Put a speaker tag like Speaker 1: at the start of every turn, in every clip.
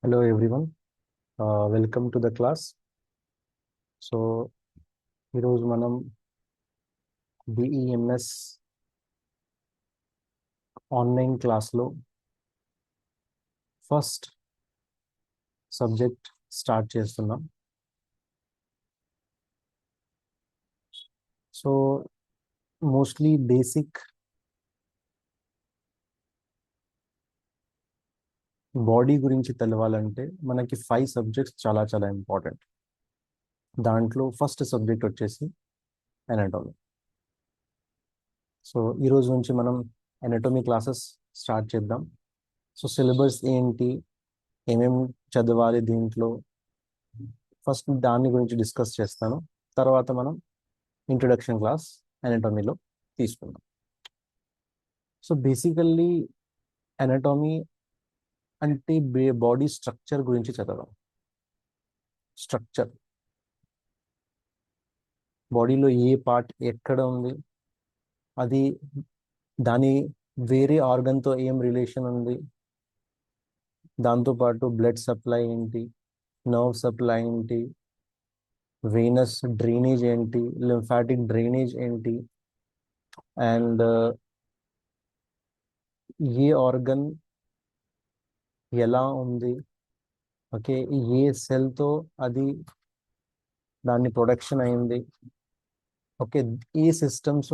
Speaker 1: Hello everyone, welcome to the class. So ఈరోజు మనం బిఈఎంఎస్ online క్లాస్లో ఫస్ట్ సబ్జెక్ట్ స్టార్ట్ చేస్తున్నాం. సో మోస్ట్లీ బేసిక్ బాడీ గురించి తెలవాలంటే మనకి 5 సబ్జెక్ట్స్ చాలా చాలా ఇంపార్టెంట్. దాంట్లో ఫస్ట్ సబ్జెక్ట్ వచ్చేసి ఎనాటమీ. సో ఈరోజు నుంచి మనం ఎనాటమీ క్లాసెస్ స్టార్ట్ చేద్దాం. సో సిలబస్ ఏంటి, ఏమేమి చదవాలి దీంట్లో, ఫస్ట్ దాని గురించి డిస్కస్ చేస్తాను. తర్వాత మనం ఇంట్రొడక్షన్ క్లాస్ ఎనాటమీలో తీసుకుందాం. సో బేసికల్లీ ఎనాటమీ అంటే బాడీ స్ట్రక్చర్ గురించి చదవడం. స్ట్రక్చర్, బాడీలో ఏ పార్ట్ ఎక్కడ ఉంది, అది దాని వేరే ఆర్గన్తో ఏం రిలేషన్ ఉంది, దాంతోపాటు బ్లడ్ సప్లై ఏంటి, నర్వ్ సప్లై ఏంటి, వెయినస్ డ్రైనేజ్ ఏంటి, లింఫాటిక్ డ్రైనేజ్ ఏంటి, అండ్ ఏ ఆర్గన్ ఎలా ఉంది, ఓకే, ఏ సెల్తో అది దాన్ని ప్రొడక్షన్ అయింది, ఓకే, ఏ సిస్టమ్స్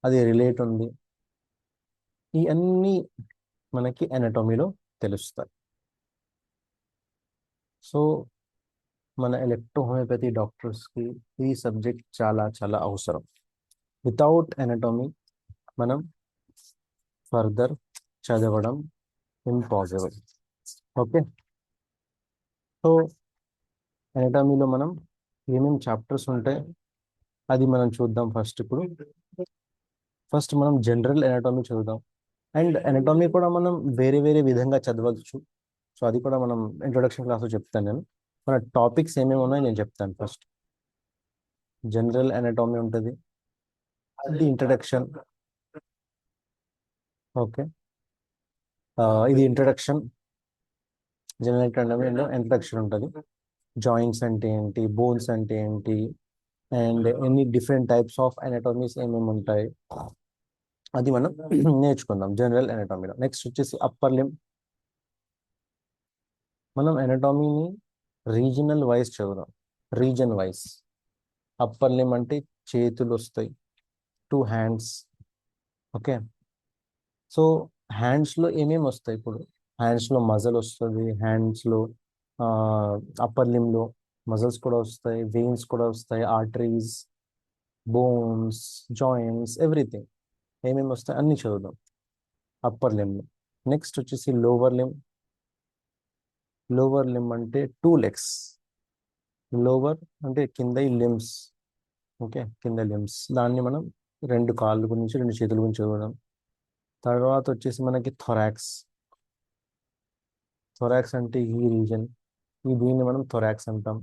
Speaker 1: అది రిలేట్ ఉంది, ఇవన్నీ మనకి ఎనాటమీలో తెలుస్తాయి. సో మన ఎలక్ట్రో హోమియోపతి డాక్టర్స్కి ఈ సబ్జెక్ట్ చాలా చాలా అవసరం. వితౌట్ ఎనాటమీ మనం ఫర్దర్ చదవడం ఇంపాసిబుల్. ఓకే, సో ఎనాటమీలో మనం ఏమేమి చాప్టర్స్ ఉంటాయి అది మనం చూద్దాం. ఫస్ట్ మనం జనరల్ ఎనాటమీ చదువుదాం. అండ్ ఎనాటమీ కూడా మనం వేరే వేరే విధంగా చదవచ్చు. సో అది కూడా మనం ఇంట్రొడక్షన్ క్లాస్లో చెప్తాను. నేను మన టాపిక్స్ ఏమేమి ఉన్నాయో నేను చెప్తాను. ఫస్ట్ జనరల్ ఎనాటమీ ఉంటుంది, అది ఇంట్రడక్షన్. ఓకే, ఇది ఇంట్రడక్షన్. జనరల్ ఎనాటమీలో ఇంట్రడక్షన్ ఉంటుంది. జాయింట్స్ అంటే ఏంటి, బోన్స్ అంటే ఏంటి, అండ్ ఎన్ని డిఫరెంట్ టైప్స్ ఆఫ్ ఎనాటమీస్ ఏమేమి ఉంటాయి అది మనం నేర్చుకుందాం జనరల్ ఎనాటమీలో. నెక్స్ట్ వచ్చేసి అప్పర్ లిమ్. మనం ఎనాటమీని రీజనల్ వైజ్ చదువుదాం. రీజన్ వైజ్ అప్పర్ లిమ్ అంటే చేతులు వస్తాయి, 2 హ్యాండ్స్. ఓకే, సో హ్యాండ్స్లో ఏమేమి వస్తాయి? ఇప్పుడు హ్యాండ్స్లో మజిల్ వస్తుంది, హ్యాండ్స్లో అప్పర్ లిమ్లో మజిల్స్ కూడా వస్తాయి, వెయిన్స్ కూడా వస్తాయి, ఆర్టరీస్, బోన్స్, జాయింట్స్, ఎవ్రీథింగ్ ఏమేమి వస్తాయి అన్ని చదువుదాం అప్పర్ లిమ్లో. నెక్స్ట్ వచ్చేసి లోవర్ లిమ్. లోవర్ లిమ్ అంటే 2 లెగ్స్. లోవర్ అంటే కింద ఈ లిమ్స్. ఓకే, కింద లిమ్స్, దాన్ని మనం 2 కాళ్ళ గురించి 2 చేతుల గురించి చదవడం. తర్వాత వచ్చేసి మనకి థొరాక్స్. థొరాక్స్ అంటే ఈ రీజన్, దీన్ని మనం థొరాక్స్ అంటాం.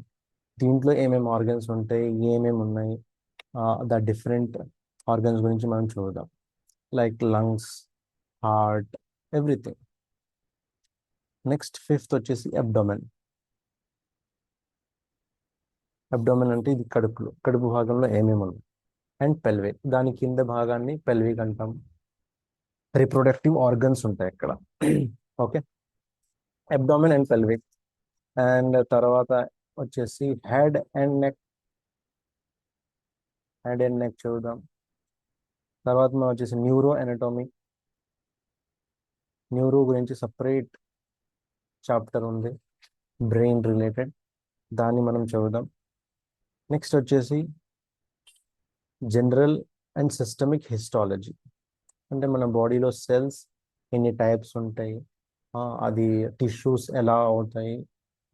Speaker 1: దీంట్లో ఏమేమి ఆర్గన్స్ ఉంటాయి, ఏమేమి ఉన్నాయి, ద డిఫరెంట్ ఆర్గన్స్ గురించి మనం చూద్దాం. Like lungs, heart, everything. Next fifth వచ్చేసి అబ్డోమెన్. అబ్డోమెన్ అంటే ఇది కడుపు భాగంలో ఏమేమి ఉన్నాయి. అండ్ పెల్విక్, దాని కింద భాగాన్ని పెల్విక్ అంటాం. రిప్రొడక్టివ్ ఆర్గన్స్ ఉంటాయి ఇక్కడ. Okay, abdomen and pelvic. And తర్వాత వచ్చేసి head and neck. Head and neck చూద్దాం. తర్వాత మనం వచ్చేసి న్యూరో ఎనటోమీ. న్యూరో గురించి సపరేట్ చాప్టర్ ఉంది, బ్రెయిన్ రిలేటెడ్, దాన్ని మనం చదువుదాం. నెక్స్ట్ వచ్చేసి జనరల్ అండ్ సిస్టమిక్ హిస్టాలజీ. అంటే మన బాడీలో సెల్స్ ఎన్ని టైప్స్ ఉంటాయి, అది టిష్యూస్ ఎలా అవుతాయి,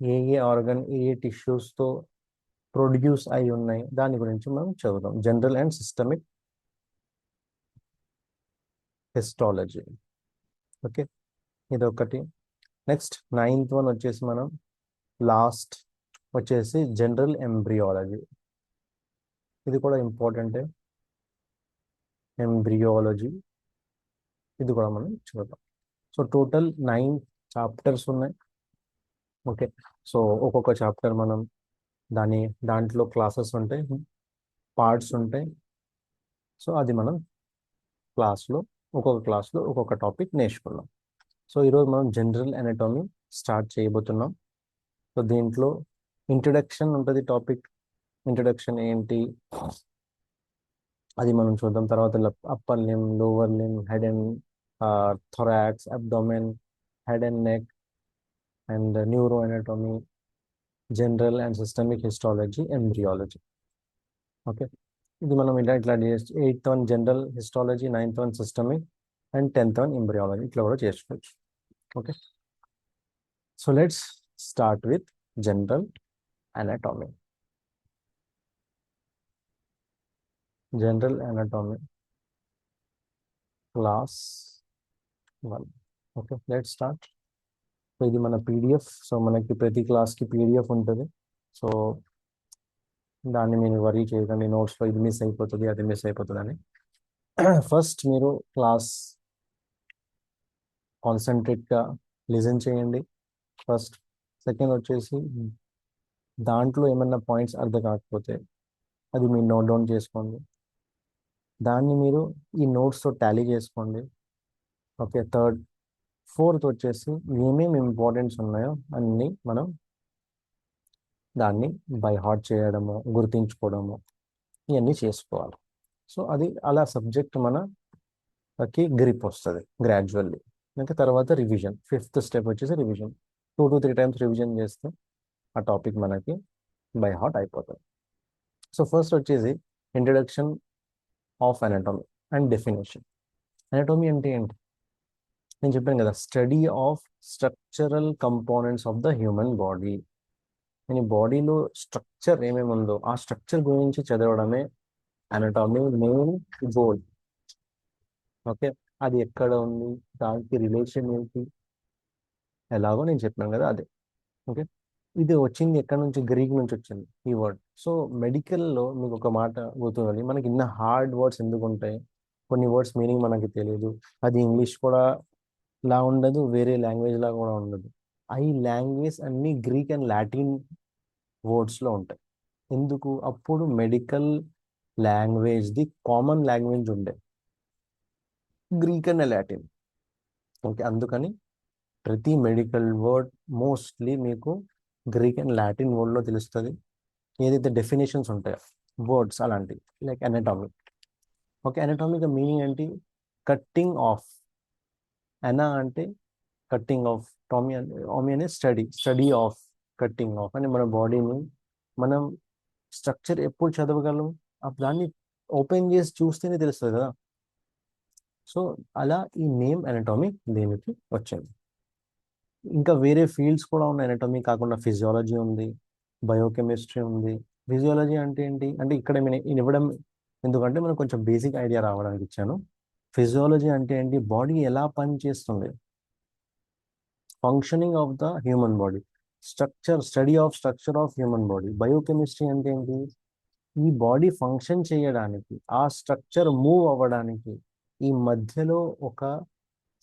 Speaker 1: ఏ ఏ ఆర్గన్ ఏ టిష్యూస్తో ప్రొడ్యూస్ అయి ఉన్నాయి, దాని గురించి మనం చదువుదాం. General and systemic histology. Okay, ఇది ఒకటి. నెక్స్ట్ 9th వన్ వచ్చేసి మనం లాస్ట్ వచ్చేసి జనరల్ ఎంబ్రియాలజీ. ఇది కూడా ఇంపార్టెంటే, ఎంబ్రియాలజీ. ఇది కూడా మనం చూద్దాం. సో టోటల్ 9 చాప్టర్స్ ఉన్నాయి. ఓకే, సో ఒక్కొక్క చాప్టర్ మనం దాని దాంట్లో క్లాసెస్ ఉంటాయి, పార్ట్స్ ఉంటాయి. సో అది మనం క్లాస్లో ఒక్కొక్క క్లాస్లో ఒక్కొక్క టాపిక్ నేర్చుకున్నాం. సో ఈరోజు మనం జనరల్ ఎనాటమీ స్టార్ట్ చేయబోతున్నాం. సో దీంట్లో ఇంట్రడక్షన్ ఉంటుంది టాపిక్. ఇంట్రడక్షన్ ఏంటి అది మనం చూద్దాం. తర్వాత upper లిమ్, lower లిమ్, head and thorax, abdomen, head and neck, and neuro anatomy, general and systemic histology, embryology. Okay, ఇది మనం ఇలా ఇట్లా చేసి 8th one general histology, 9th one systemic, and 10th one embryology ఇట్లా కూడా చేసుకోవచ్చు. Okay, so let's start with general anatomy. General anatomy, class 1. Okay, let's start. So ఇది మన పీడిఎఫ్. సో మనకి ప్రతి క్లాస్కి పీడిఎఫ్ ఉంటుంది. సో దాన్ని మీరు వరీ చేయకండి, నోట్స్లో ఇది మిస్ అయిపోతుంది అది మిస్ అయిపోతుంది అని. ఫస్ట్ మీరు క్లాస్ కాన్సన్ట్రేట్గా లిజన్ చేయండి ఫస్ట్. సెకండ్ వచ్చేసి దాంట్లో ఏమన్నా పాయింట్స్ అర్థం కాకపోతే అది మీరు నోట్ డౌన్ చేసుకోండి, దాన్ని మీరు ఈ నోట్స్తో టాలీ చేసుకోండి. ఓకే, థర్డ్ ఫోర్త్ వచ్చేసి ఏమేమి ఇంపార్టెంట్స్ ఉన్నాయో అన్నీ మనం దాన్ని బై హార్ట్ చేయడము, గుర్తించుకోవడము, ఇవన్నీ చేసుకోవాలి. సో అది అలా సబ్జెక్ట్ మనకి గ్రిప్ వస్తుంది గ్రాడ్యువల్లీ. ఇంకా తర్వాత రివిజన్, ఫిఫ్త్ స్టెప్ వచ్చేసి రివిజన్. 2 to 3 times రివిజన్ చేస్తే ఆ టాపిక్ మనకి బై హార్ట్ అయిపోతుంది. సో ఫస్ట్ వచ్చేసి introduction of anatomy and definition. Anatomy అంటే ఏంటి? నేను చెప్పాను కదా, study of structural components of the human body. నేను బాడీలో స్ట్రక్చర్ ఏమేమి ఉందో ఆ స్ట్రక్చర్ గురించి చదవడమే అనటామీ మెయిన్ గోల్. ఓకే, అది ఎక్కడ ఉంది, దానికి రిలేషన్ ఏంటి, ఎలాగో నేను చెప్పాను కదా అదే. ఓకే, ఇది వచ్చింది ఎక్కడ నుంచి? గ్రీక్ నుంచి వచ్చింది ఈ వర్డ్. సో మెడికల్లో మీకు ఒక మాట గుర్తుంది, మనకి ఇన్న హార్డ్ వర్డ్స్ ఎందుకు ఉంటాయి? కొన్ని వర్డ్స్ మీనింగ్ మనకి తెలియదు. అది ఇంగ్లీష్ కూడా లా ఉండదు, వేరే లాంగ్వేజ్ లా కూడా ఉండదు. ఈ లాంగ్వేజ్ అన్ని గ్రీక్ అండ్ లాటిన్ వర్డ్స్లో ఉంటాయి. ఎందుకు? అప్పుడు మెడికల్ లాంగ్వేజ్ది కామన్ లాంగ్వేజ్ ఉండే గ్రీక్ అండ్ లాటిన్. ఓకే, అందుకని ప్రతి మెడికల్ వర్డ్ మోస్ట్లీ మీకు గ్రీక్ అండ్ లాటిన్ వర్డ్లో తెలుస్తుంది. ఏదైతే డెఫినేషన్స్ ఉంటాయో వర్డ్స్ అలాంటివి, లైక్ అనటామీ. ఓకే, అనటామిక్ మీనింగ్ ఏంటి? Cutting of. అనా అంటే కట్టింగ్ ఆఫ్, టామీ ఆమీ అనే స్టడీ ఆఫ్, కట్టింగ్ ఆఫ్ అని మన బాడీని మనం స్ట్రక్చర్ ఎప్పుడు చదవగలం? దాన్ని ఓపెన్ చేసి చూస్తేనే తెలుస్తుంది కదా. సో అలా ఈ నేమ్ అనటామీ దీనికి వచ్చింది. ఇంకా వేరే ఫీల్డ్స్ కూడా ఉన్నాయి అనటామీ కాకుండా. ఫిజియాలజీ ఉంది, బయోకెమిస్ట్రీ ఉంది. ఫిజియాలజీ అంటే ఏంటి అంటే ఇక్కడ నేను ఇవ్వడం ఎందుకంటే మనకు కొంచెం బేసిక్ ఐడియా రావడానికి ఇచ్చాను. ఫిజియాలజీ అంటే ఏంటి? బాడీ ఎలా పని చేస్తుంది, functioning of the human body, study of structure of human body. Biochemistry అంటే ఏంటి? ఈ బాడీ ఫంక్షన్ చేయడానికి, ఆ స్ట్రక్చర్ మూవ్ అవ్వడానికి ఈ మధ్యలో ఒక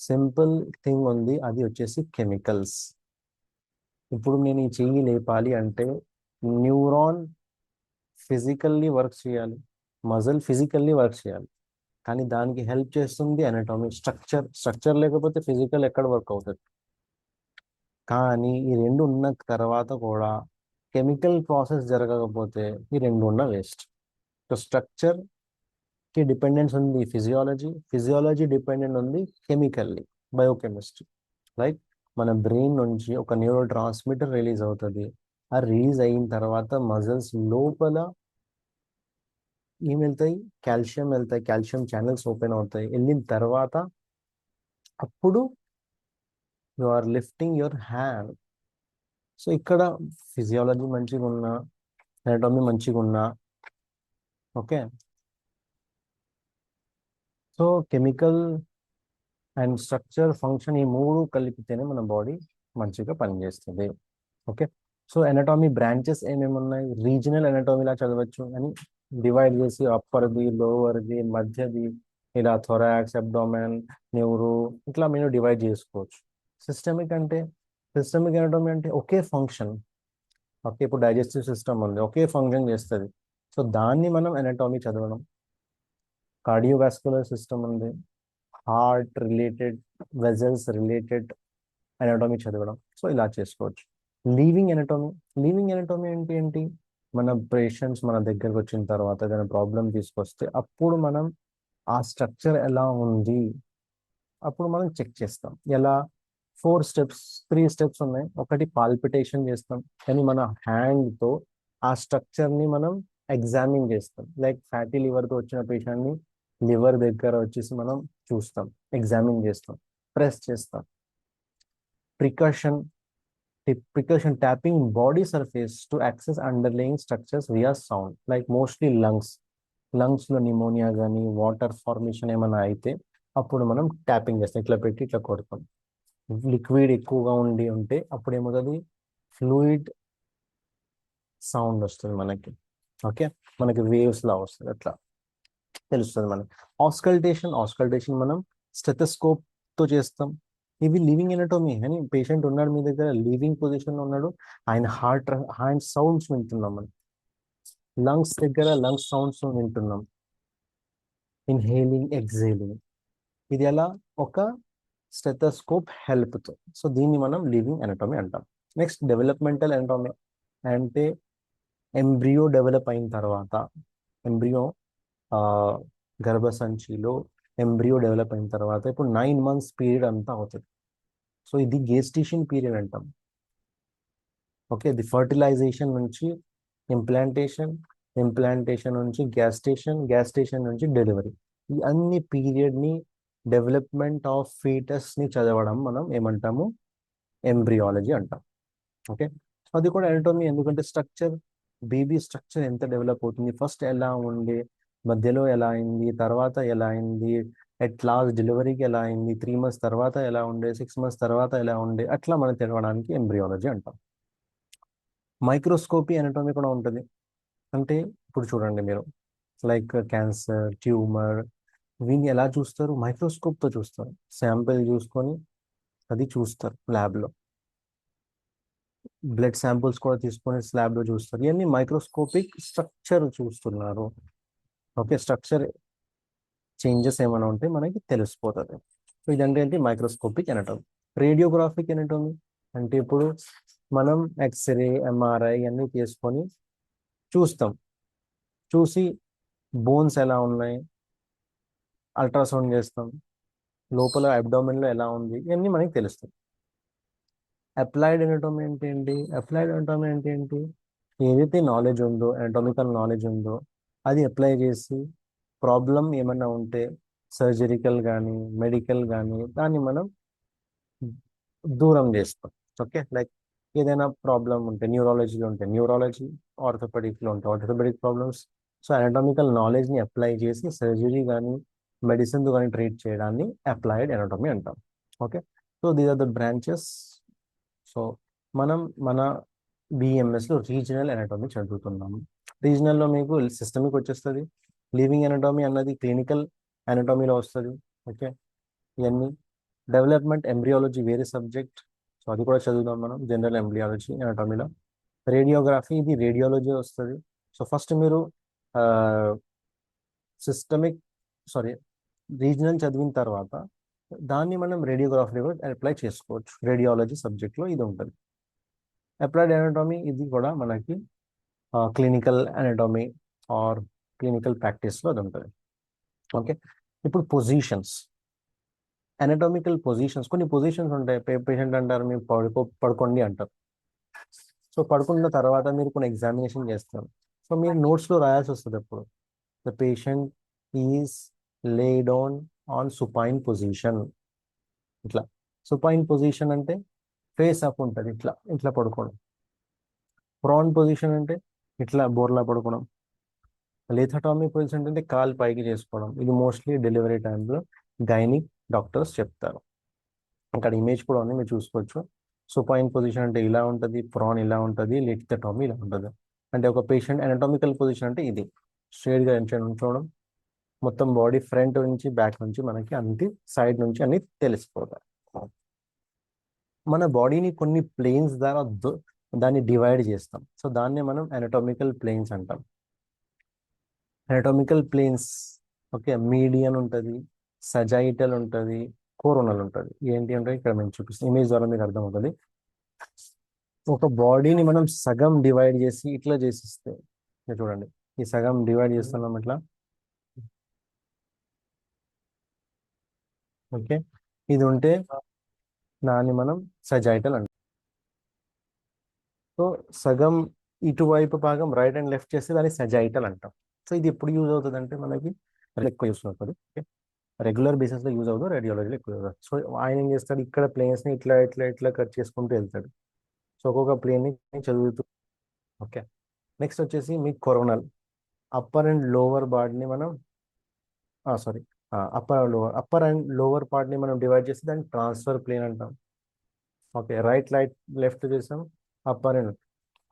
Speaker 1: సింపుల్ థింగ్ ఉంది, అది వచ్చేసి కెమికల్స్. ఇప్పుడు నేను ఈ చెయ్యి లేపాలి అంటే న్యూరాన్ ఫిజికల్లీ వర్క్ చేయాలి, మజిల్ ఫిజికల్లీ వర్క్ చేయాలి, కానీ దానికి హెల్ప్ చేస్తుంది అనటామీ. స్ట్రక్చర్ లేకపోతే ఫిజికల్ ఎక్కడ వర్క్ అవుతుంది? కానీ ఈ రెండు ఉన్న తర్వాత కూడా కెమికల్ ప్రాసెస్ జరగకపోతే ఈ రెండు ఉన్న వేస్ట్. సో స్ట్రక్చర్కి డిపెండెన్స్ ఉంది ఫిజియాలజీ, ఫిజియాలజీ డిపెండెంట్ ఉంది కెమికల్లీ, బయోకెమిస్ట్రీ. లైక్ మన బ్రెయిన్ నుంచి ఒక న్యూరో ట్రాన్స్మిటర్ రిలీజ్ అవుతుంది. ఆ రిలీజ్ అయిన తర్వాత మజిల్స్ లోపల ఏం వెళ్తాయి? కాల్షియం వెళ్తాయి, కాల్షియం ఛానల్స్ ఓపెన్ అవుతాయి. వెళ్ళిన తర్వాత అప్పుడు you are lifting your hand. So ఇక్కడ ఫిజియాలజీ మంచిగా ఉన్నా, ఎనాటమీ మంచిగా ఉన్నా, okay, so chemical and structure function ఈ మూడు కలిపితేనే మన బాడీ మంచిగా పనిచేస్తుంది. ఓకే, సో ఎనాటమీ బ్రాంచెస్ ఏమేమి ఉన్నాయి? రీజనల్ ఎనాటమీలా చదవచ్చు అని డివైడ్ చేసి అప్పర్ది, లోవర్ది, మధ్యది, ఇలా థొరాక్స్, అబ్డోమెన్, న్యూరో, ఇట్లా మీరు డివైడ్ చేసుకోవచ్చు. సిస్టమిక్ అంటే సిస్టమిక్ ఎనటోమీ అంటే ఒకే ఫంక్షన్. ఓకే, ఇప్పుడు డైజెస్టివ్ సిస్టమ్ ఉంది, ఒకే ఫంక్షన్ చేస్తుంది. సో దాన్ని మనం ఎనటోమీ చదవడం. కార్డియోవాస్కులర్ సిస్టమ్ ఉంది, హార్ట్ రిలేటెడ్, వెజల్స్ రిలేటెడ్ ఎనటోమీ చదవడం. సో ఇలా చేసుకోవచ్చు. లీవింగ్ ఎనటోమీ. లీవింగ్ ఎనటోమీ అంటే ఏంటి? మన పేషెంట్స్ మన దగ్గరకు వచ్చిన తర్వాత ఏదైనా ప్రాబ్లం తీసుకొస్తే అప్పుడు మనం ఆ స్ట్రక్చర్ ఎలా ఉంది అప్పుడు మనం చెక్ చేస్తాం. ఎలా? 4 స్టెప్స్, 3 స్టెప్స్ ఉన్నాయి. ఒకటి పాల్పిటేషన్ చేస్తాం, కానీ మన హ్యాండ్తో ఆ స్ట్రక్చర్ని మనం ఎగ్జామిన్ చేస్తాం. లైక్ ఫ్యాటీ లివర్తో వచ్చిన పేషెంట్ని లివర్ దగ్గర వచ్చేసి మనం చూస్తాం, ఎగ్జామిన్ చేస్తాం, ప్రెస్ చేస్తాం. Precaution, tapping body surface to access underlying structures via sound, like mostly లంగ్స్లో నిమోనియా కానీ వాటర్ ఫార్మేషన్ ఏమైనా అయితే అప్పుడు మనం ట్యాపింగ్ చేస్తాం, ఇట్లా పెట్టి ఇట్లా కొడతాం. లిక్విడ్ ఎక్కువగా ఉంటే అప్పుడు ఏమవుతుంది? ఫ్లూయిడ్ సౌండ్ వస్తుంది మనకి. ఓకే, మనకి వేవ్స్ లా వస్తుంది, అట్లా తెలుస్తుంది మనకి. ఆస్కల్టేషన్ మనం స్టెథోస్కోప్ తో చేస్తాం. ఇవి లివింగ్ ఎనటోమీ. అని పేషెంట్ ఉన్నాడు మీ దగ్గర, లివింగ్ పొజిషన్ లో ఉన్నాడు, ఆయన హ్యాండ్ సౌండ్స్ వింటున్నాం మనం. లంగ్స్ దగ్గర లంగ్స్ సౌండ్స్ వింటున్నాం, ఇన్హేలింగ్ ఎక్సేలింగ్. ఇది ఎలా? ఒక స్టెథోస్కోప్ హెల్ప్తో. సో దీన్ని మనం లివింగ్ ఎనటోమీ అంటాం. నెక్స్ట్ డెవలప్మెంటల్ ఎనటోమీ అంటే ఎంబ్రియో డెవలప్ అయిన తర్వాత, ఎంబ్రియో గర్భసంచిలో ఎంబ్రియో డెవలప్ అయిన తర్వాత ఇప్పుడు 9 months పీరియడ్ అంతా అవుతుంది. సో ఇది గేస్టేషన్ పీరియడ్ అంటాం. ఓకే, ది ఫర్టిలైజేషన్ నుంచి ఇంప్లాంటేషన్, ఇంప్లాంటేషన్ నుంచి గ్యాస్టేషన్ నుంచి డెలివరీ, ఈ అన్ని పీరియడ్ని డెవలప్మెంట్ ఆఫ్ ఫీటస్ని చదవడం మనం ఏమంటాము? ఎంబ్రియాలజీ అంటాం. ఓకే, అది కూడా ఎనటోమీ. ఎందుకంటే బేబీ స్ట్రక్చర్ ఎంత డెవలప్ అవుతుంది, ఫస్ట్ ఎలా ఉండే, మధ్యలో ఎలా అయింది, తర్వాత ఎలా అయింది, ఎట్ లాస్ట్ డెలివరీకి ఎలా అయింది, 3 months తర్వాత ఎలా ఉండే, 6 months తర్వాత ఎలా ఉండే, అట్లా మనం తెలవడానికి ఎంబ్రియాలజీ అంటాం. మైక్రోస్కోపీ ఎనటోమీ కూడా ఉంటుంది. అంటే ఇప్పుడు చూడండి మీరు, లైక్ క్యాన్సర్, ట్యూమర్, వీటిని ఎలా చూస్తారు? మైక్రోస్కోప్తో చూస్తారు. శాంపిల్ చూసుకొని అది చూస్తారు ల్యాబ్లో. బ్లడ్ శాంపుల్స్ కూడా తీసుకొని స్లాబ్లో చూస్తారు. ఇవన్నీ మైక్రోస్కోపిక్ స్ట్రక్చర్ చూస్తున్నారు. ఓకే, స్ట్రక్చర్ చేంజెస్ ఏమైనా ఉంటే మనకి తెలిసిపోతుంది. సో ఇదంటే ఏంటి? మైక్రోస్కోపిక్ ఎనటోమీ. రేడియోగ్రాఫిక్ ఎనటోమీ అంటే ఇప్పుడు మనం ఎక్స్రే, ఎంఆర్ఐ అన్నీ తీసుకొని చూస్తాం. చూసి బోన్స్ ఎలా ఉన్నాయి, అల్ట్రాసౌండ్ చేస్తాం, లోపల అబ్డామిన్లో ఎలా ఉంది, ఇవన్నీ మనకి తెలుస్తాయి. అప్లైడ్ ఎనటోమీ అంటే ఏంటి? అప్లైడ్ ఎనటోమీ అంటే ఏంటి? ఏదైతే నాలెడ్జ్ ఉందో, ఎనటోమికల్ నాలెడ్జ్ ఉందో అది అప్లై చేసి ప్రాబ్లం ఏమన్నా ఉంటే సర్జరికల్ కానీ మెడికల్ కానీ దాన్ని మనం దూరం చేస్తాం. ఓకే, లైక్ ఏదైనా ప్రాబ్లం ఉంటే న్యూరాలజీలో ఉంటే న్యూరాలజీ, ఆర్థోపెడిక్లో ఉంటే ఆర్థోపెడిక్ ప్రాబ్లమ్స్. సో అనటామికల్ నాలెడ్జ్ని అప్లై చేసి సర్జరీ కానీ మెడిసిన్ కానీ ట్రీట్ చేయడాన్ని అప్లైడ్ ఎనటోమీ అంటాం. Okay, so these are the branches. So మనం మన బిఎంఎస్లో రీజనల్ ఎనటోమీ చదువుతున్నాము. రీజనల్లో మీకు సిస్టమిక్ వచ్చేస్తుంది, లివింగ్ ఎనటోమీ అన్నది క్లినికల్ ఎనటోమీలో వస్తుంది. ఓకే, ఇవన్నీ డెవలప్మెంట్ ఎంబ్రియాలజీ వేరే సబ్జెక్ట్, సో అది కూడా చదువుదాం మనం. జనరల్ ఎంబ్రియాలజీ ఎనటోమీలో రేడియోగ్రఫీ, ఇది రేడియాలజీ వస్తుంది. సో ఫస్ట్ మీరు సిస్టమిక్ సారీ రీజనల్ చదివిన తర్వాత దాన్ని మనం రేడియోగ్రఫీ కూడా అప్లై చేసుకోవచ్చు. రేడియాలజీ సబ్జెక్ట్లో ఇది ఉంటుంది. అప్లైడ్ ఎనటోమీ ఇది కూడా మనకి క్లినికల్ ఎనటోమీ ఆర్ క్లినికల్ ప్రాక్టీస్లో అది ఉంటుంది. ఓకే, ఇప్పుడు పొజిషన్స్, అనటామికల్ పొజిషన్స్. కొన్ని పొజిషన్స్ ఉంటాయి. పేషెంట్ అంటారు మీరు పడుకోండి అంటారు. సో పడుకున్న తర్వాత మీరు కొన్ని ఎగ్జామినేషన్ చేస్తారు. సో మీరు నోట్స్లో రాయాల్సి వస్తుంది ఎప్పుడు, the patient is laid on supine position. ఇట్లా సుపైన్ పొజిషన్ అంటే ఫేస్ అప్ ఉంటుంది, ఇట్లా ఇట్లా పడుకోవడం. ప్రాన్ పొజిషన్ అంటే ఇట్లా బోర్లా పడుకోవడం. లేథటామిక్ పొజిషన్ అంటే కాలు పైకి చేసుకోవడం. ఇది మోస్ట్లీ డెలివరీ టైంలో గైనిక్ డాక్టర్స్ చెప్తారు. అక్కడ ఇమేజ్ కూడా ఉంది, మీరు చూసుకోవచ్చు. సుపైన్ పొజిషన్ అంటే ఇలా ఉంటుంది, ప్రాన్ ఇలా ఉంటుంది, లిథటోమీ ఇలా ఉంటుంది. అంటే ఒక పేషెంట్ అనటామికల్ పొజిషన్ అంటే ఇది స్ట్రైట్గా ఉంచడం, మొత్తం బాడీ ఫ్రంట్ నుంచి బ్యాక్ నుంచి మనకి అన్ని సైడ్ నుంచి అన్ని తెలిసిపోతాయి. మన బాడీని కొన్ని ప్లేన్స్ ద్వారా దాన్ని డివైడ్ చేస్తాం. సో దాన్ని మనం అనటామికల్ ప్లేన్స్ అంటాం. అనటామికల్ ప్లేన్స్, ఓకే, మీడియన్ ఉంటుంది, సజైటల్ ఉంటుంది, కోరోనల్ ఉంటుంది. ఏంటి అంటే ఇక్కడ మేము చూపిస్తాం, ఇమేజ్ ద్వారా మీకు అర్థమవుతుంది. ఒక బాడీని మనం సగం డివైడ్ చేసి ఇట్లా చేసిస్తే, మీరు చూడండి, ఈ సగం డివైడ్ చేస్తున్నాం ఇట్లా, ఓకే, ఇది ఉంటే దాన్ని మనం సజైటల్ అంటాం. సో సగం ఇటువైపు భాగం రైట్ అండ్ లెఫ్ట్ చేస్తే దాన్ని సజైటల్ అంటాం. సో ఇది ఎప్పుడు యూజ్ అవుతుంది అంటే మనకి ఎక్కువ యూస్ అవుతుంది, ఓకే, రెగ్యులర్ బేసిస్లో యూజ్ అవుతుంది, రేడియాలజీలో ఎక్కువ యూజ్ అవుతుంది. సో ఆయన ఏం చేస్తాడు, ఇక్కడ ప్లేన్స్ని ఇట్లా ఇట్లా ఇట్లా కట్ చేసుకుంటూ వెళ్తాడు. సో ఒక్కొక్క ప్లేన్ని చదువుతూ, ఓకే. నెక్స్ట్ వచ్చేసి మీ కొరోనల్, అప్పర్ అండ్ లోవర్ బాడీని మనం, సారీ, అప్పర్ అండ్ లోవర్ పార్ట్ని మనం డివైడ్ చేసి దాన్ని ట్రాన్స్ఫర్ ప్లేన్ అంటాం. ఓకే, రైట్ రైట్ లెఫ్ట్ చేసాం, అప్పర్ అండ్,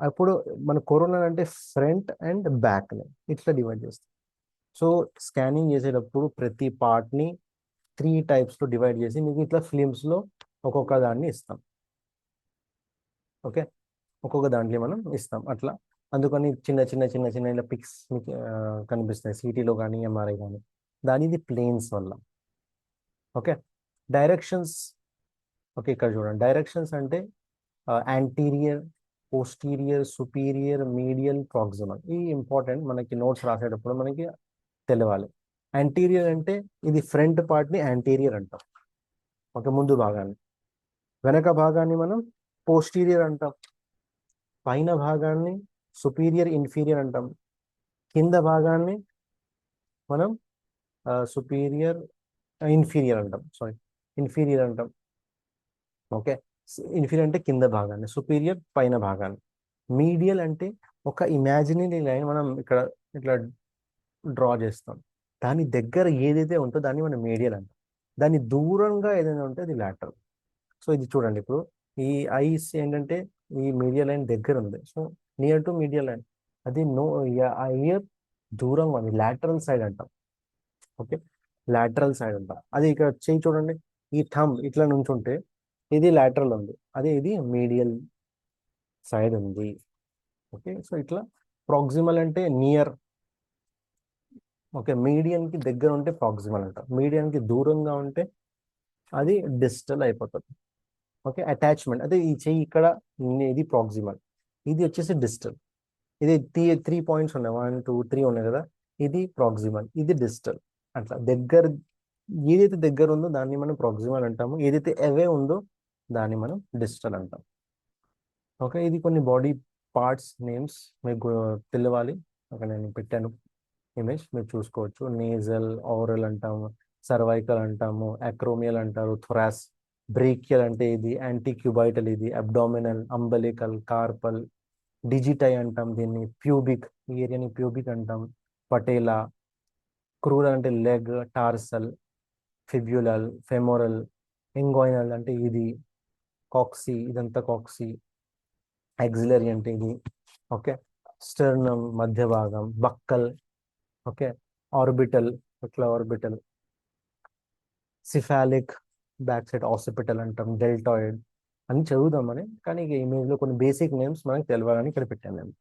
Speaker 1: అప్పుడు మన కరోనా అంటే ఫ్రంట్ అండ్ బ్యాక్ ఇట్లా డివైడ్ చేస్తాం. సో స్కానింగ్ చేసేటప్పుడు ప్రతి పార్ట్ని 3 టైప్స్లో డివైడ్ చేసి మీకు ఇట్లా ఫిలిమ్స్లో ఒక్కొక్క దాన్ని ఇస్తాం, ఓకే, ఒక్కొక్క దాంట్లో మనం ఇస్తాం అట్లా. అందుకని చిన్న చిన్న చిన్న చిన్న ఇలా పిక్స్ మీకు కనిపిస్తాయి సిటీలో కానీ ఎంఆర్ఐ కానీ, దానిది ప్లేన్స్ వల్ల, ఓకే. డైరెక్షన్స్, ఓకే, ఇక్కడ చూడండి, డైరెక్షన్స్ అంటే anterior, posterior, superior, medial, proximal. ఈ ఇంపార్టెంట్, మనకి నోట్స్ రాసేటప్పుడు మనకి తెలవాలి. యాంటీరియర్ అంటే ఇది ఫ్రంట్ పార్ట్ని యాంటీరియర్ అంటాం, ఓకే, ముందు భాగాన్ని. వెనక భాగాన్ని మనం పోస్టీరియర్ అంటాం. పైన భాగాన్ని సుపీరియర్, ఇన్ఫీరియర్ అంటాం. కింద భాగాన్ని మనం సుపీరియర్, ఇన్ఫీరియర్ అంటాం, సారీ, ఇన్ఫీరియర్ అంటాం, ఓకే. ఇన్ఫీరియర్ అంటే కింద భాగాన్ని, సుపీరియర్ పైన భాగాన్ని. మీడియల్ అంటే ఒక ఇమాజినరీ లైన్ మనం ఇక్కడ ఇట్లా డ్రా చేస్తాం, దాని దగ్గర ఏదైతే ఉంటుందో దాన్ని మనం మీడియల్ అంటాం. దాని దూరంగా ఏదైనా ఉంటే అది లాటరల్. సో ఇది చూడండి, ఇప్పుడు ఈ ఐస్ ఏంటంటే ఈ మీడియల్ లైన్ దగ్గర ఉంది, so near to medial line. అది నో, ఇయర్ దూరంగా ఉంది, లాటరల్ సైడ్ అంటాం, ఓకే, లాటరల్ సైడ్ అంటాం. అది ఇక్కడ చేయి చూడండి, ఈ థంబ్ ఇట్లా నుంచుంటే ఇది లాటరల్ ఉంది, అదే ఇది మీడియల్ సైడ్ ఉంది, ఓకే. సో ఇట్లా ప్రాక్సిమల్ అంటే నియర్, ఓకే, మీడియన్ కి దగ్గర ఉంటే ప్రాక్సిమల్ అంటాం, మీడియన్ కి దూరంగా ఉంటే అది డిస్టల్ అయిపోతుంది, ఓకే. అటాచ్మెంట్ అదే ఈ చెయ్యి ఇక్కడ, ఇది ప్రాక్సిమల్, ఇది వచ్చేసి డిస్టల్. ఇది 3 పాయింట్స్ ఉన్నాయి, 1 2 3 ఉన్నాయి కదా, ఇది ప్రాక్సిమల్, ఇది డిస్టల్. అట్లా దగ్గర, ఏదైతే దగ్గర ఉందో దాన్ని మనం ప్రాక్సిమల్ అంటాము, ఏదైతే అవే ఉందో దాన్ని మనం డిస్టల్ అంటాం, ఓకే. ఇది కొన్ని బాడీ పార్ట్స్ నేమ్స్ మీకు తెలియాలి. అక్కడ నేను పెట్టాను ఇమేజ్, మీరు చూసుకోవచ్చు. నేజల్, ఆరల్ అంటాము, సర్వైకల్ అంటాము, అక్రోమియల్ అంటారు, థొరాస్, బ్రేకియల్ అంటే ఇది, యాంటీక్యూబైటల్ ఇది, అబ్డామినల్, అంబలికల్, కార్పల్, డిజిటై అంటాం దీన్ని, ప్యూబిక్, ఈ ఏరియాని ప్యూబిక్ అంటాం, పటేలా, క్రూరల్ అంటే లెగ్, టార్సల్, ఫిబ్యులల్, ఫెమోరల్, ఎంగోయినల్ అంటే ఇది, కాక్సీ, ఇదంతా కాక్సీ, యాక్సిలరీ అంటే ఇది, ఓకే. స్టర్నమ్ మధ్య భాగం, బక్కల్, ఓకే. ఆర్బిటల్, ఇట్లా ఆర్బిటల్, సిఫాలిక్, బ్యాక్ సైడ్ ఆసిపిటల్ అంటాం, డెల్టాయిడ్ అని చదువుదామని, కానీ ఇక ఇమేజ్లో కొన్ని బేసిక్ నేమ్స్ మనకి తెలియాలని ఇక్కడ పెట్టాను నేను.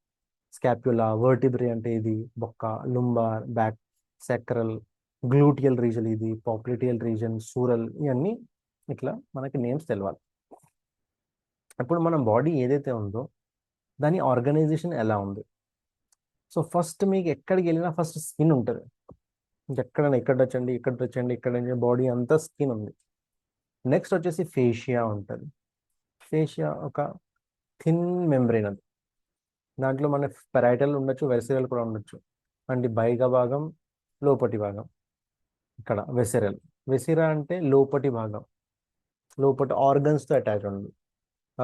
Speaker 1: స్కాప్యులా, వర్టిబ్రీ అంటే ఇది బొక్క, లుంబార్, బ్యాక్, సెక్రల్, గ్లూటియల్ రీజన్ ఇది, పాప్లిటియల్ రీజన్, సూరల్, ఇవన్నీ ఇట్లా మనకి నేమ్స్ తెలియాలి. ఇప్పుడు మన బాడీ ఏదైతే ఉందో దాని ఆర్గనైజేషన్ ఎలా ఉంది. సో ఫస్ట్ మీకు ఎక్కడికి వెళ్ళినా ఫస్ట్ స్కిన్ ఉంటుంది, ఎక్కడైనా ఇక్కడ వచ్చండి, ఇక్కడ వచ్చండి, ఇక్కడ బాడీ అంతా స్కిన్ ఉంది. నెక్స్ట్ వచ్చేసి ఫేషియా ఉంటుంది. ఫేషియా ఒక థిన్ మెంబ్రెయిన్ అది, దాంట్లో మన పెరైటల్ ఉండొచ్చు, వెసిరల్ కూడా ఉండొచ్చు. అంటే బయట భాగం, లోపటి భాగం, ఇక్కడ వెసిరల్. వెసిరా అంటే లోపటి భాగం, లోపటి ఆర్గన్స్తో అటాచ్ ఉంది,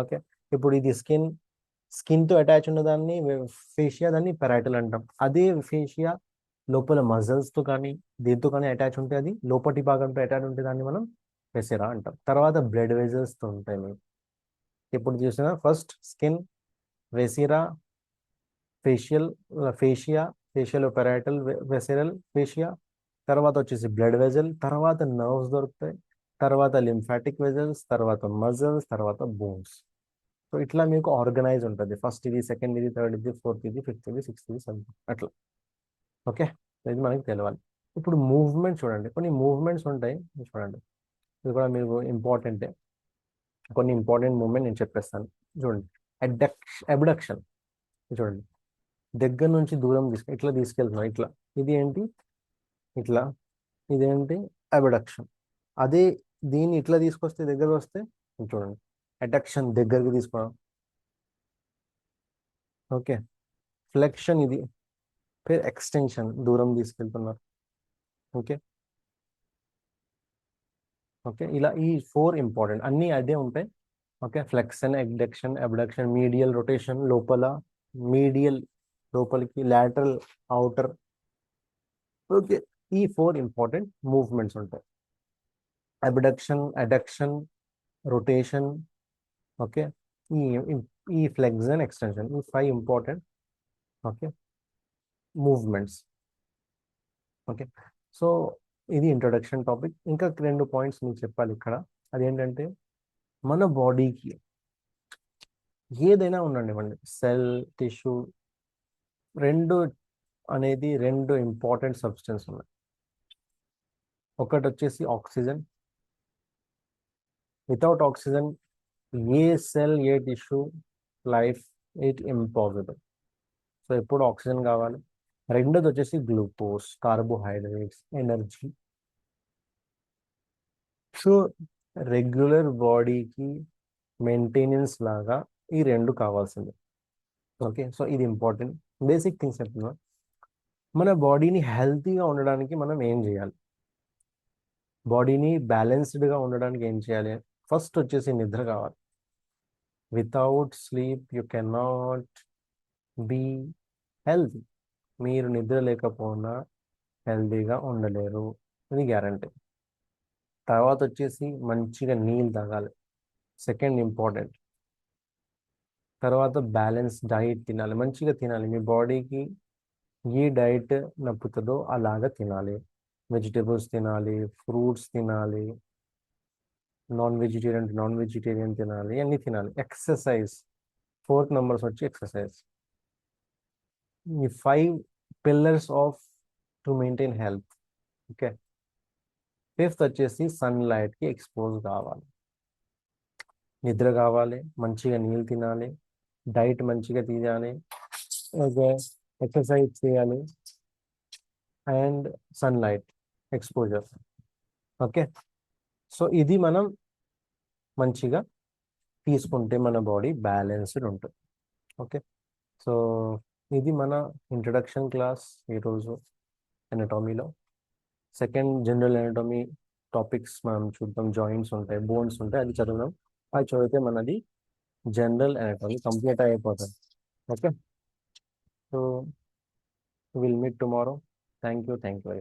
Speaker 1: ఓకే. ఇప్పుడు ఇది స్కిన్తో అటాచ్ ఉన్న దాన్ని ఫేషియా, దాన్ని పెరైటల్ అంటాం. అదే ఫేషియా లోపల మజిల్స్తో కానీ దేంతో కానీ అటాచ్ ఉంటే అది లోపటి భాగంతో అటాచ్ ఉంటే దాన్ని మనం వెసిరా అంటాం. తర్వాత బ్లడ్ వెజల్స్తో ఉంటాయి మేము ఇప్పుడు చూసినా, first skin, viscera, fascial, fascia, fascial parietal, visceral, fascia, తర్వాత వచ్చేసి బ్లడ్ వెజల్, తర్వాత నర్వ్స్ దొరుకుతాయి, తర్వాత లింఫాటిక్ వెజల్స్, తర్వాత మజిల్స్, తర్వాత బోన్స్. సో ఇట్లా మీకు ఆర్గనైజ్ ఉంటుంది. ఫస్ట్ ఇది, సెకండ్ ఇది, థర్డ్ ఇది, ఫోర్త్ ఇది, ఫిఫ్త్ ఇది, సిక్స్త్ ఇది, సెవెంత్ అట్లా. ఓకే, ఇది మనకి తెలియాలి. ఇప్పుడు మూవ్మెంట్ చూడండి, కొన్ని మూవ్మెంట్స్ ఉంటాయి చూడండి. ఇది కూడా మీకు ఇంపార్టెంటే. కొన్ని ఇంపార్టెంట్ మూవ్మెంట్ నేను చెప్పేస్తాను చూడండి. అబ్డక్షన్ చూడండి, దగ్గర నుంచి దూరం ఇట్లా తీసుకెళ్తున్నాం ఇట్లా. ఇది ఏంటి? ఇట్లా. ఇదేంటి? అబడక్షన్. అదే దీన్ని ఇట్లా తీసుకొస్తే, దగ్గర వస్తే చూడండి, అడక్షన్, దగ్గరికి తీసుకోవడం. ఓకే, ఫ్లెక్షన్ ఇది, పేరు ఎక్స్టెన్షన్, దూరం తీసుకెళ్తున్నారు. ఓకే. ఓకే, ఇలా ఈ 4 ఇంపార్టెంట్, అన్నీ అదే ఉంటాయి. Okay, flexion, adduction, abduction, medial rotation, లోపల మీడియల్, లోపలికి, లాటరల్, అవుటర్. ఓకే, ఈ 4 ఇంపార్టెంట్ మూవ్మెంట్స్ ఉంటాయి. Abduction, adduction, rotation. ఓకే, ఈ ఈ ఫ్లెక్షన్, ఎక్స్టెన్షన్, ఈ 5 important. Okay, movements. Okay, so ఇది ఇంట్రొడక్షన్ టాపిక్. ఇంకా 2 పాయింట్స్ మీకు చెప్పాలి ఇక్కడ. అదేంటంటే, మన బాడీకి ఏదైనా ఉండండి, సెల్, టిష్యూ, రెండు అనేది 2 ఇంపార్టెంట్ సబ్స్టెన్స్ ఉన్నాయి. ఒకటి వచ్చేసి oxygen. Without oxygen A cell, A tissue, life it impossible. So ఎప్పుడు ఆక్సిజన్ కావాలి. రెండోది వచ్చేసి glucose, carbohydrates, energy. So regular బాడీకి మెయింటెనెన్స్ లాగా ఈ 2 కావాల్సిందే. ఓకే, సో ఇది ఇంపార్టెంట్ బేసిక్ థింగ్స్ చెప్తున్నా. మన బాడీని హెల్తీగా ఉండడానికి మనం ఏం చేయాలి? బాడీని బ్యాలెన్స్డ్గా ఉండడానికి ఏం చేయాలి? ఫస్ట్ వచ్చేసి నిద్ర కావాలి. Without sleep you cannot be healthy. మీరు నిద్ర లేకపోయినా హెల్తీగా ఉండలేరు, ఇది గ్యారంటీ. తర్వాత వచ్చేసి మంచిగా నీళ్ళు తాగాలి, సెకండ్ ఇంపార్టెంట్. తర్వాత బ్యాలెన్స్ డైట్ తినాలి, మంచిగా తినాలి. మీ బాడీకి ఏ డైట్ నప్పుతుందో అలాగా తినాలి. వెజిటేబుల్స్ తినాలి, ఫ్రూట్స్ తినాలి, నాన్ వెజిటేరియన్ తినాలి, అన్నీ తినాలి. ఎక్సర్సైజ్, 4th నెంబర్స్ వచ్చి ఎక్సర్సైజ్. ఈ 5 pillars off to maintain health. Okay, 5th వచ్చేసి సన్లైట్కి ఎక్స్పోజ్ కావాలి, నిద్ర కావాలి, మంచిగా నీళ్ళు తినాలి, డైట్ మంచిగా తినాలి, ఓకే, ఎక్సర్సైజ్ చేయాలి, and sunlight exposure. Okay, so ఇది మనం మంచిగా తీసుకుంటే మన బాడీ బ్యాలెన్స్డ్ ఉంటుంది. ఓకే, సో ఇది మన ఇంట్రడక్షన్ క్లాస్ ఈరోజు ఎనటామీలో. సెకండ్ జనరల్ ఎనటామీ టాపిక్స్ మనం చూద్దాం. జాయింట్స్ ఉంటాయి, బోన్స్ ఉంటాయి, అది చదువుదాం. అది చదివితే మనది జనరల్ ఎనటామీ కంప్లీట్ అయిపోతుంది. Okay, so will meet tomorrow. Thank you very